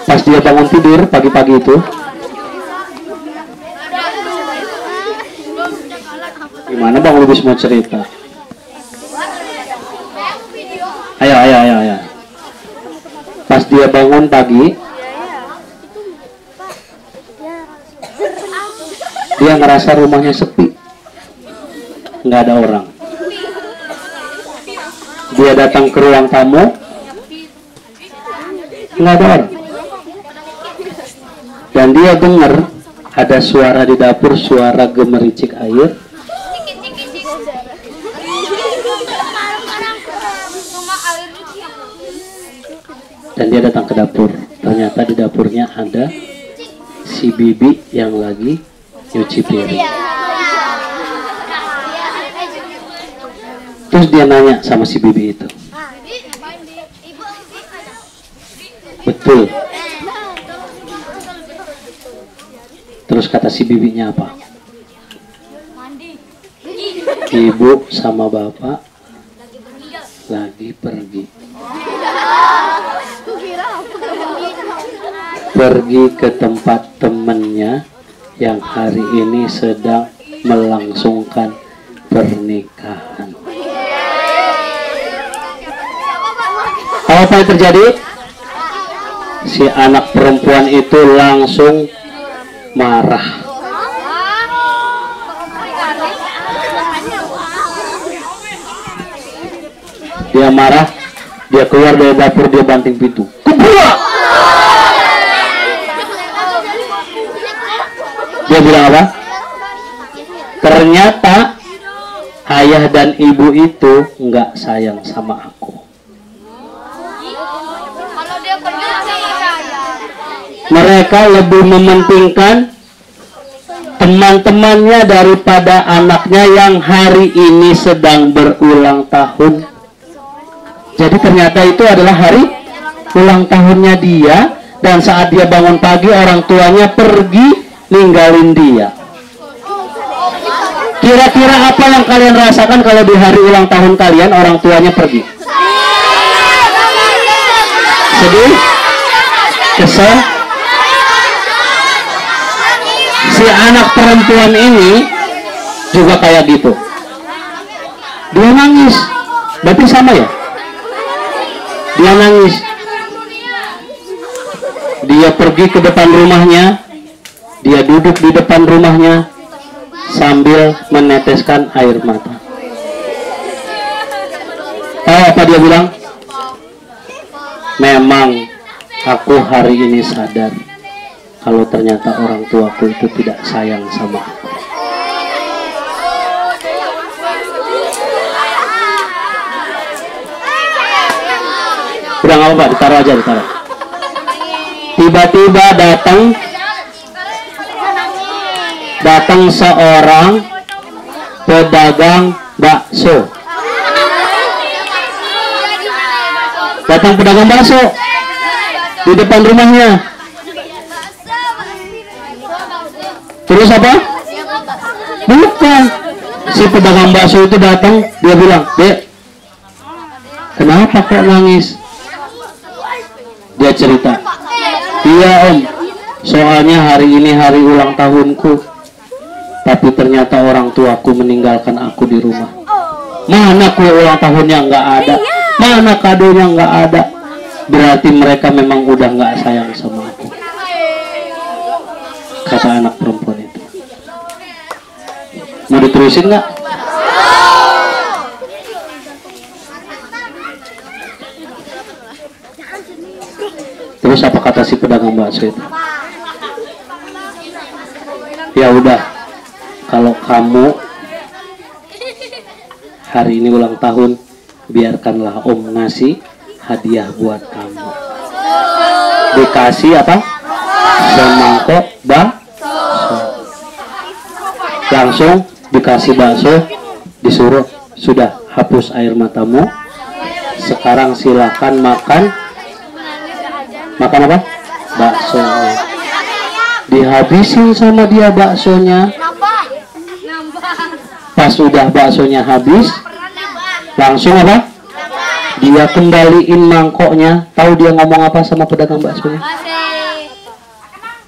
Pas dia bangun tidur pagi-pagi itu, gimana Bang Lubis mau cerita? Ayo. Pas dia bangun pagi, dia ngerasa rumahnya sepi, nggak ada orang. Dia datang ke ruang tamu, nggak ada orang. Dan dia dengar ada suara di dapur, suara gemericik air. Dan dia datang ke dapur. Ternyata di dapurnya ada si bibi yang lagi nyuci piring. Terus dia nanya sama si bibi itu, betul? Terus kata si bibinya apa? Ibu sama bapak lagi pergi. Pergi ke tempat temennya yang hari ini sedang melangsungkan pernikahan. Apa yang terjadi? Si anak perempuan itu langsung marah. Dia marah, dia keluar dari dapur, dia banting pintu. Kebuka! Dia bilang apa? Ternyata ayah dan ibu itu nggak sayang sama aku. Mereka lebih mementingkan teman-temannya daripada anaknya yang hari ini sedang berulang tahun. Jadi ternyata itu adalah hari ulang tahunnya dia, dan saat dia bangun pagi orang tuanya pergi ninggalin dia. Kira-kira apa yang kalian rasakan kalau di hari ulang tahun kalian orang tuanya pergi? Sedih? Kesel? Si anak perempuan ini juga kayak gitu. Dia nangis. Berarti sama ya? Dia nangis. Dia pergi ke depan rumahnya. Dia duduk di depan rumahnya sambil meneteskan air mata. Tahu apa dia bilang? Memang aku hari ini sadar kalau ternyata orang tuaku itu tidak sayang sama aku. Udah nggak apa-apa, ditaruh aja, ditaruh. Tiba-tiba datang seorang pedagang bakso. Datang pedagang bakso di depan rumahnya. Terus apa? Bukan. Si pedagang bakso itu datang, dia bilang, "Dek, kenapa kok nangis?" Dia cerita, "Iya Om, soalnya hari ini hari ulang tahunku, tapi ternyata orang tuaku meninggalkan aku di rumah. Mana kue ulang tahunnya nggak ada, mana kadonya nggak ada. Berarti mereka memang udah nggak sayang sama aku," kata anak perempuan itu. Mau diterusin nggak? Terus apa kata si pedagang bakso itu? Ya udah, kalau kamu hari ini ulang tahun, biarkanlah Om ngasih hadiah buat kamu. Dikasih apa? Semangkok bakso. Langsung dikasih bakso, disuruh, sudah hapus air matamu, sekarang silakan makan. Makan apa? Bakso. Dihabisin sama dia baksonya. Pas udah baksonya habis, Langsung apa? Dia kembaliin mangkoknya. Tahu dia ngomong apa sama pedagang baksonya?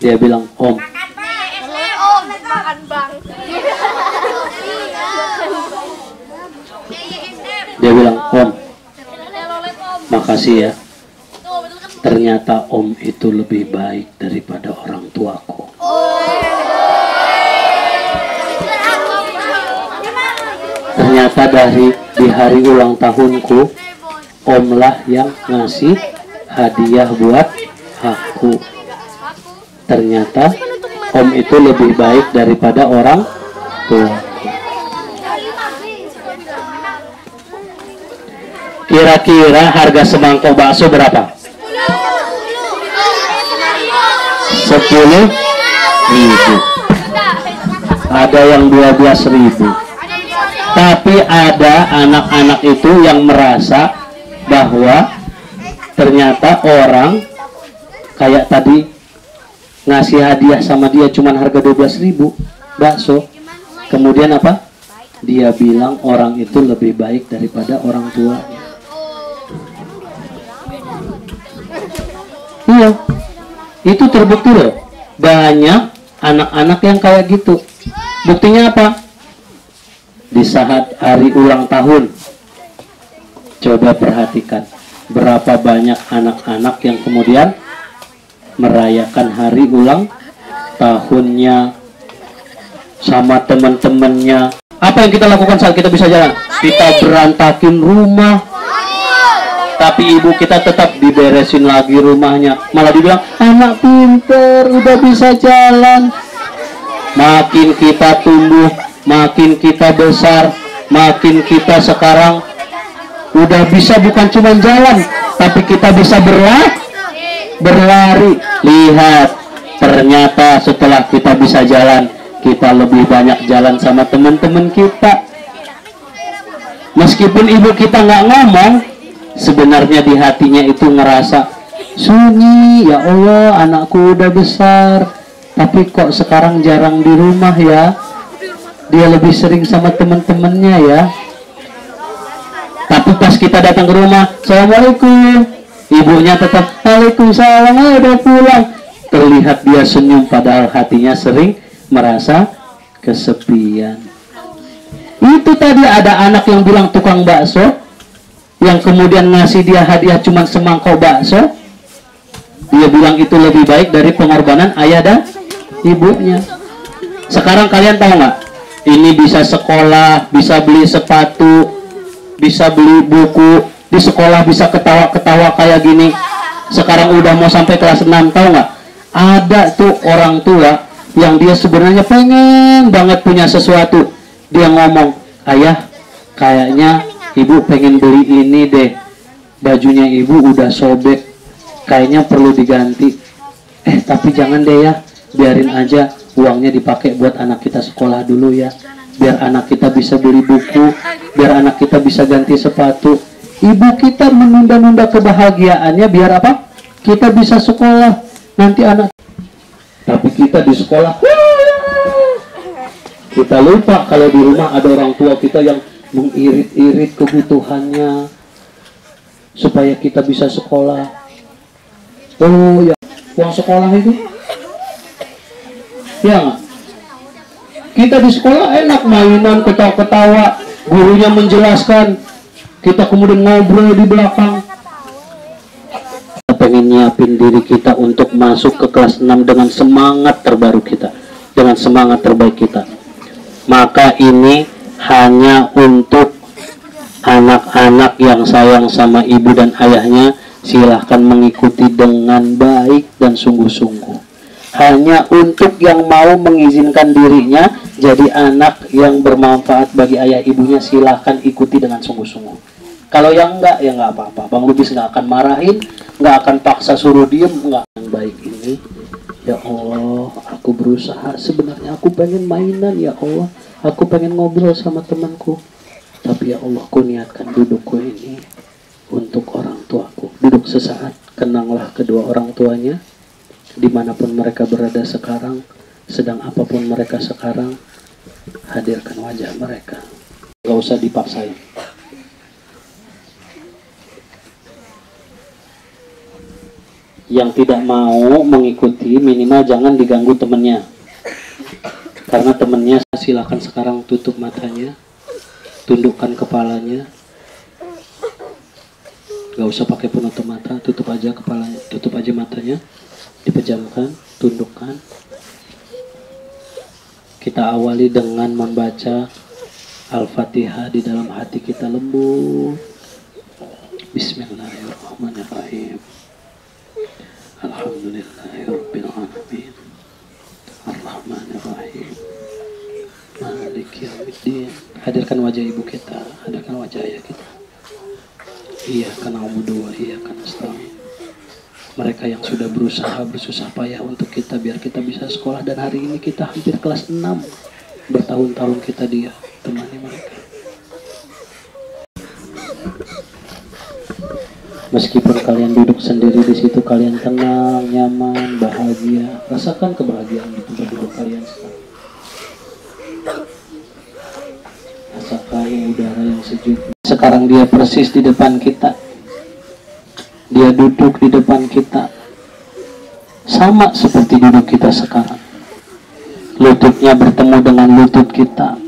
Dia bilang, Om. Dia bilang, Om, makasih ya. Ternyata Om itu lebih baik daripada orang tuaku. Ternyata di hari ulang tahunku, Om lah yang ngasih hadiah buat aku. Ternyata Om itu lebih baik daripada orang tua. Kira-kira harga semangkok bakso berapa? 10.000. Ada yang 12.000. Tapi ada anak-anak itu yang merasa bahwa ternyata orang kayak tadi ngasih hadiah sama dia cuman harga 12.000 bakso. Kemudian apa? Dia bilang orang itu lebih baik daripada orang tuanya. Iya, itu terbukti loh. Banyak anak-anak yang kayak gitu. Buktinya apa? Di saat hari ulang tahun, coba perhatikan berapa banyak anak-anak yang kemudian merayakan hari ulang tahunnya sama teman-temannya. Apa yang kita lakukan saat kita bisa jalan? Kita berantakin rumah, tapi ibu kita tetap diberesin lagi rumahnya. Malah dibilang, anak pinter, udah bisa jalan. Makin kita tumbuh, makin kita besar, makin kita sekarang udah bisa bukan cuma jalan, tapi kita bisa berlari. Lihat, ternyata setelah kita bisa jalan, kita lebih banyak jalan sama teman-teman kita. Meskipun ibu kita nggak ngomong, sebenarnya di hatinya itu ngerasa sunyi. Ya Allah, anakku udah besar, tapi kok sekarang jarang di rumah ya. Dia lebih sering sama teman-temannya ya. Tapi pas kita datang ke rumah, Assalamualaikum, ibunya tetap Waalaikumsalam, udah pulang. Terlihat dia senyum, padahal hatinya sering merasa kesepian. Itu tadi ada anak yang bilang tukang bakso, yang kemudian ngasih dia hadiah cuma semangkok bakso. Dia bilang itu lebih baik dari pengorbanan ayah dan ibunya. Sekarang kalian tahu nggak? Ini bisa sekolah, bisa beli sepatu, bisa beli buku, di sekolah bisa ketawa-ketawa kayak gini. Sekarang udah mau sampai kelas 6, tahu nggak? Ada tuh orang tua yang dia sebenarnya pengen banget punya sesuatu. Dia ngomong, ayah, kayaknya ibu pengen beli ini deh. Bajunya ibu udah sobek, kayaknya perlu diganti. Tapi jangan deh ya, biarin aja uangnya dipakai buat anak kita sekolah dulu ya, biar anak kita bisa beli buku, biar anak kita bisa ganti sepatu. Ibu kita menunda-nunda kebahagiaannya biar apa? Kita bisa sekolah, nanti anak. Tapi kita di sekolah, kita lupa kalau di rumah ada orang tua kita yang mengirit-irit kebutuhannya supaya kita bisa sekolah. Oh ya, uang sekolah itu ya nggak? Kita di sekolah enak mainan, ketawa-ketawa, gurunya menjelaskan, kita kemudian ngobrol di belakang. Kita pengen nyiapin diri kita untuk masuk ke kelas 6 dengan semangat terbaru kita, dengan semangat terbaik kita. Maka ini hanya untuk anak-anak yang sayang sama ibu dan ayahnya. Silahkan mengikuti dengan baik dan sungguh-sungguh. Hanya untuk yang mau mengizinkan dirinya jadi anak yang bermanfaat bagi ayah ibunya, silahkan ikuti dengan sungguh-sungguh. Kalau yang enggak, ya enggak apa-apa. Bang Lubis nggak akan marahin, nggak akan paksa suruh diem, enggak. Yang baik ini, ya Allah, aku berusaha. Sebenarnya aku pengen mainan, ya Allah. Aku pengen ngobrol sama temanku. Tapi ya Allah, aku niatkan dudukku ini untuk orang tuaku. Duduk sesaat, kenanglah kedua orang tuanya. Dimanapun mereka berada sekarang, sedang apapun mereka sekarang, hadirkan wajah mereka. Gak usah dipaksain. Yang tidak mau mengikuti minimal jangan diganggu temennya. Karena temennya silakan sekarang tutup matanya, tundukkan kepalanya. Gak usah pakai penutup mata, tutup aja kepalanya, tutup aja matanya, dipejamkan, tundukkan. Kita awali dengan membaca Al-Fatihah di dalam hati kita lembut. Bismillahirrahmanirrahim. Alhamdulillahirabbil alamin. Ar-Rahmanirrahim. Maliki yaumiddin. Hadirkan wajah ibu kita, hadirkan wajah ayah kita. Iyyaka na'budu wa iyyaka nasta'in. Mereka yang sudah berusaha bersusah payah untuk kita biar kita bisa sekolah, dan hari ini kita hampir kelas 6. Bertahun-tahun kita dia temani mereka. Meskipun kalian duduk sendiri di situ, kalian tenang, nyaman, bahagia. Rasakan kebahagiaan di tempat duduk kalian sekarang. Rasakan udara yang sejuk. Sekarang dia persis di depan kita. Dia duduk di depan kita. Sama seperti duduk kita sekarang. Lututnya bertemu dengan lutut kita.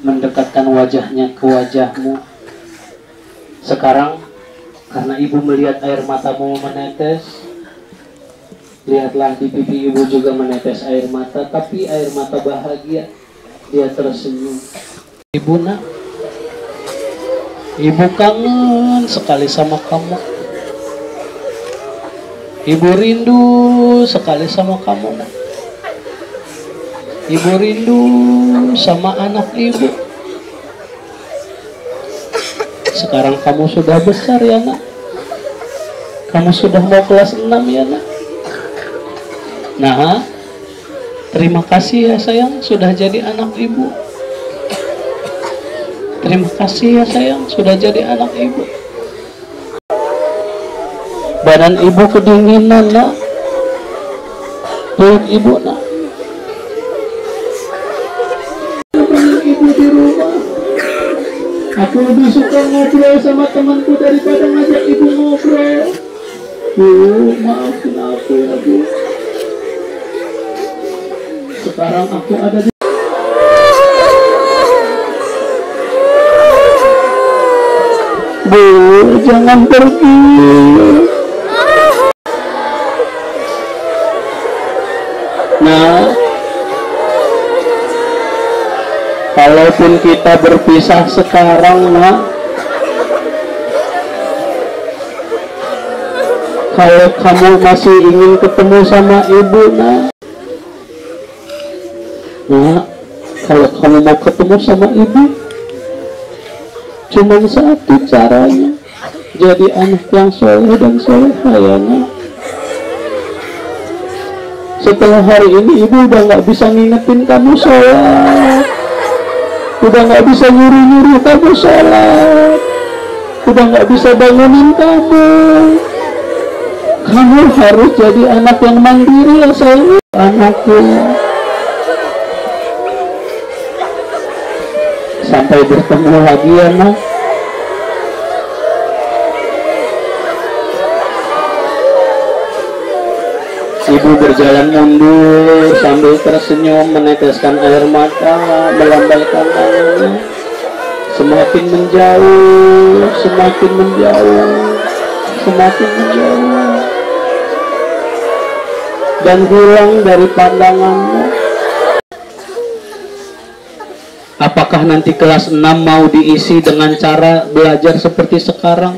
Mendekatkan wajahnya ke wajahmu. Sekarang, karena ibu melihat air matamu menetes, lihatlah di pipi ibu juga menetes air mata, tapi air mata bahagia. Dia tersenyum. Ibu nak, ibu kangen sekali sama kamu. Ibu rindu sekali sama kamu nak. Ibu rindu sama anak ibu. Sekarang kamu sudah besar ya nak. Kamu sudah mau kelas 6 ya nak. Nah, terima kasih ya sayang sudah jadi anak ibu. Terima kasih ya sayang sudah jadi anak ibu. Badan ibu kedinginan nak. Peluk ibu nak. Ibu di rumah. Aku lebih suka ngobrol sama temanku daripada ngajak ibu ngobrol. Bu, maafin aku ya bu. Sekarang aku ada di... Bu, jangan pergi. Nah, kalaupun kita berpisah sekarang, nak, kalau kamu masih ingin ketemu sama ibu, nak, kalau kamu mau ketemu sama ibu, cuma satu caranya, jadi anak yang soleh dan solehah ya nak. Setelah hari ini ibu udah nggak bisa ngingetin kamu sholat, udah nggak bisa nyuruh-nyuruh kamu sholat, udah nggak bisa bangunin kamu. Kamu harus jadi anak yang mandiri ya sayang, anakku. Sampai bertemu lagi ya nak. Ibu berjalan mundur sambil tersenyum, meneteskan air mata, melambaikan tangannya. Semakin menjauh, semakin menjauh, semakin menjauh, dan hilang dari pandanganmu. Apakah nanti kelas 6 mau diisi dengan cara belajar seperti sekarang?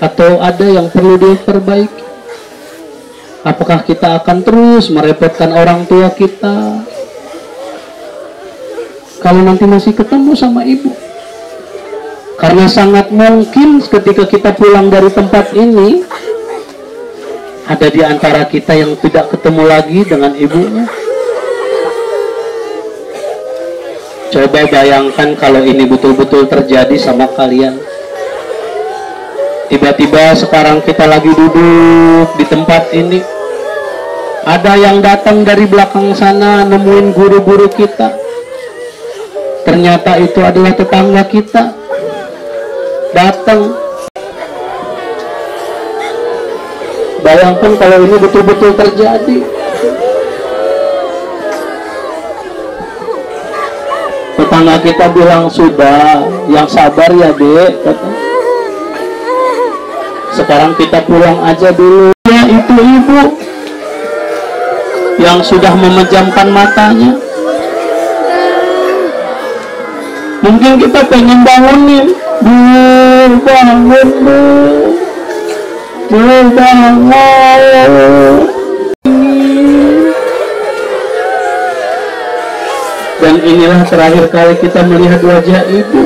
Atau ada yang perlu diperbaiki? Apakah kita akan terus merepotkan orang tua kita kalau nanti masih ketemu sama ibu? Karena sangat mungkin ketika kita pulang dari tempat ini, ada di antara kita yang tidak ketemu lagi dengan ibunya. Coba bayangkan kalau ini betul-betul terjadi sama kalian. Tiba-tiba sekarang kita lagi duduk di tempat ini, ada yang datang dari belakang sana nemuin guru-guru kita. Ternyata itu adalah tetangga kita. Datang. Bayangkan kalau ini betul-betul terjadi. Tetangga kita bilang, sudah, yang sabar ya dek, kata. Sekarang kita pulang aja dulu. Ya, itu ibu yang sudah memejamkan matanya. Mungkin kita pengen bangunin, bangun bu, bangun. Dan inilah terakhir kali kita melihat wajah ibu.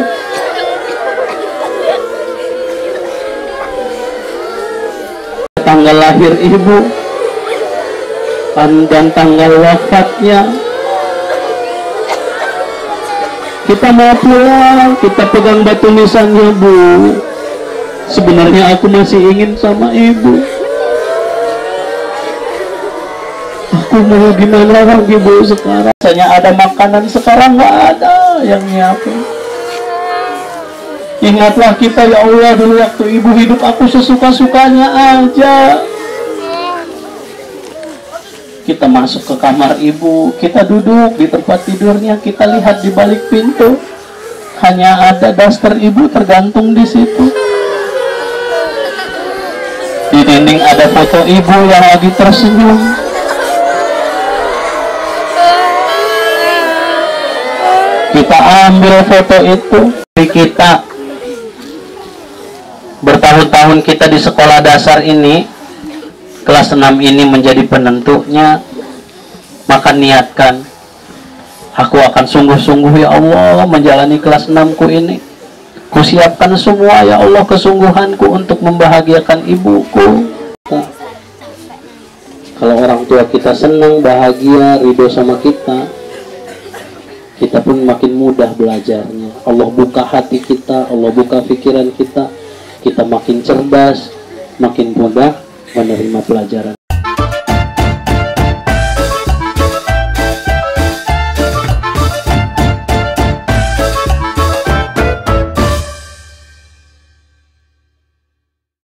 Tanggal lahir ibu dan tanggal wafatnya. Kita mau pulang, kita pegang batu nisannya, bu. Sebenarnya aku masih ingin sama ibu. Aku mau gimana lagi, bu, sekarang? Biasanya ada makanan, sekarang nggak ada yang nyiapin. Ingatlah kita, ya Allah, dulu waktu ibu hidup aku sesuka-sukanya aja. Kita masuk ke kamar ibu, kita duduk di tempat tidurnya, kita lihat di balik pintu, hanya ada daster ibu tergantung di situ. Di dinding ada foto ibu yang lagi tersenyum. Kita ambil foto itu. Kita bertahun-tahun kita di sekolah dasar ini, kelas 6 ini menjadi penentunya. Maka niatkan, aku akan sungguh-sungguh ya Allah menjalani kelas 6 ku ini. Kusiapkan semua ya Allah kesungguhanku untuk membahagiakan ibuku. Kalau orang tua kita senang, bahagia, ridho sama kita, kita pun makin mudah belajarnya. Allah buka hati kita, Allah buka pikiran kita, kita makin cerdas, makin mudah menerima pelajaran.